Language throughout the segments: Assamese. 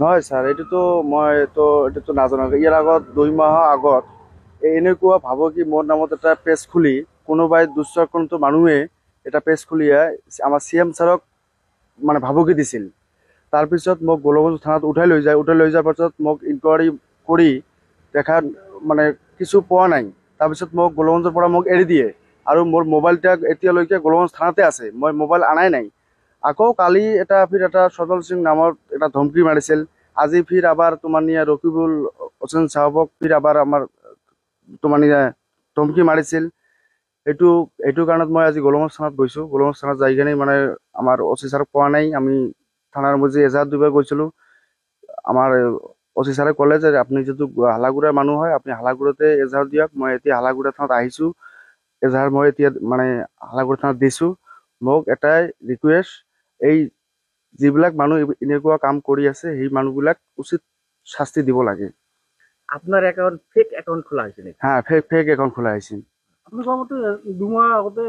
নহয় ছাৰ, এইটোতো নাজানো। ইয়াৰ আগত 2 মাহৰ আগত এনেকুৱা ভাবো কি মোৰ নামত এটা পেজ খুলি কোনোবাই দুশ্চক্ৰান্ত মানুহে এটা পেজ খুলিয়ে আমাৰ CM ছাৰক মানে ভাবুকি দিছিল। তাৰপিছত মোক গোলগঞ্জ থানাত উঠাই লৈ যোৱাৰ পাছত মোক ইনকুৱাৰী কৰি দেখাত মানে কিছু পোৱা নাই। তাৰপিছত মোক গোলগঞ্জৰ পৰা মোক এৰি দিয়ে আৰু মোৰ মোবাইলটা এতিয়ালৈকে গোলগঞ্জ থানাতে আছে। মই মোবাইল আনাই নাই। আকৌ কালি এটা সজল সিং নামৰ এটা ধমকি মাৰিছিল। আজি ফিৰ আবাৰ তোমাৰ নিয়ে ৰকিবুল হোসেন সাহেবক ফিৰ আবাৰ আমাৰ তোমাৰ নিয়ে ধমকি মাৰিছিল। এইটো এইটো কাৰণত মই আজি গোলগঞ্জ থানাত গৈছোঁ। গোলগঞ্জ থানাত যাই কিনে মানে আমাৰ OC ছাৰক পোৱা নাই। আমি থানাৰ মজিদ এজাহাৰ দিবলৈ গৈছিলোঁ। আমাৰ OC ছাৰে ক'লে যে আপুনি যিটো হালাগুড়াৰ মানুহ হয়, আপুনি হালাগুড়াতে এজাহাৰ দিয়ক। মই এতিয়া হালাগুড়া থানাত আহিছোঁ। এজাহাৰ মই এতিয়া মানে হালাগুড়া থানাত দিছোঁ। মোক এটাই ৰিকুৱেষ্ট, এই যিবিলাক মানুহ এনেকুৱা কাম কৰি আছে সেই মানুহবিলাক উচিত শাস্তি দিব লাগে। আপনার অ্যাকাউন্ট ফেক অ্যাকাউন্ট খোলা হয়েছে নাকি? হ্যাঁ, ফেক একাউন্ট খোলা হয়েছে। আপনি কোৱা মতে 2 মাহ আগতে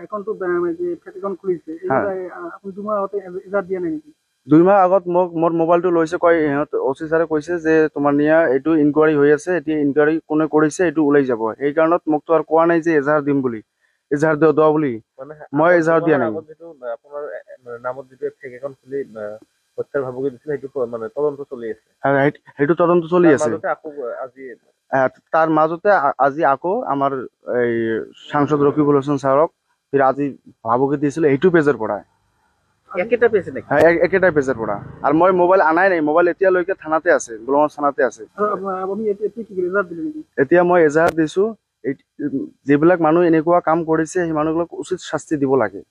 একাউণ্টটো যে ফেক একাউণ্ট খুলিছে, হ্যাঁ, আপুনি 2 মাহ আগতে এজাহাৰ দিয়া নাই নেকি? 2 মাহ আগত মোক মোৰ মোবাইলটো লৈছে, কয় OC ছাৰে কৈছে যে তোমাৰ নিয়া এইটো ইনকুৱাৰী হৈ আছে, এতিয়া ইনকুৱাৰী কোনে কৰিছে এইটো ওলাই যাব। এই কাৰণত মোকতো আৰু কোৱা নাই যে এজাহাৰ দিম বুলি, এজাহাৰ দিয়া বুলি। মানে মই এজাহাৰ দিয়া নাই। আগত যেটো আপোনাৰ নামত যেটো ফেক একাউন্ট খুলি হত্যাৰ ভাবুকি দিছিল সেইটো মানে তদন্ত চলি আছে। সেইটো তদন্ত চলি তাৰ আছে। মাজতে আকৌ আজি তাৰ মাজতে আজি আকৌ আমাৰ এই সাংসদ ৰকিবুল হোসেন ছাৰক ফিৰ আজি ভাবুকি দিছিল এইটো পেজৰ পৰা। একেটা পেয়েছে নাকি? হ্যাঁ, একেটাই পেজৰ পৰা। আৰু মই মোবাইল আনাই নাই। মোবাইল এতিয়ালৈকে থানাতে আছে, গোলগঞ্জ থানাতে আছে। আৰু আপুনি এতিয়া কি কৰিলে, এজাহাৰ দিলে নেকি? এতিয়া মই এজাহাৰ দিছোঁ। যিবিলাক মানুহ এনেকুৱা কাম কৰিছে সেই মানুহবিলাকক উচিত শাস্তি দিব লাগে।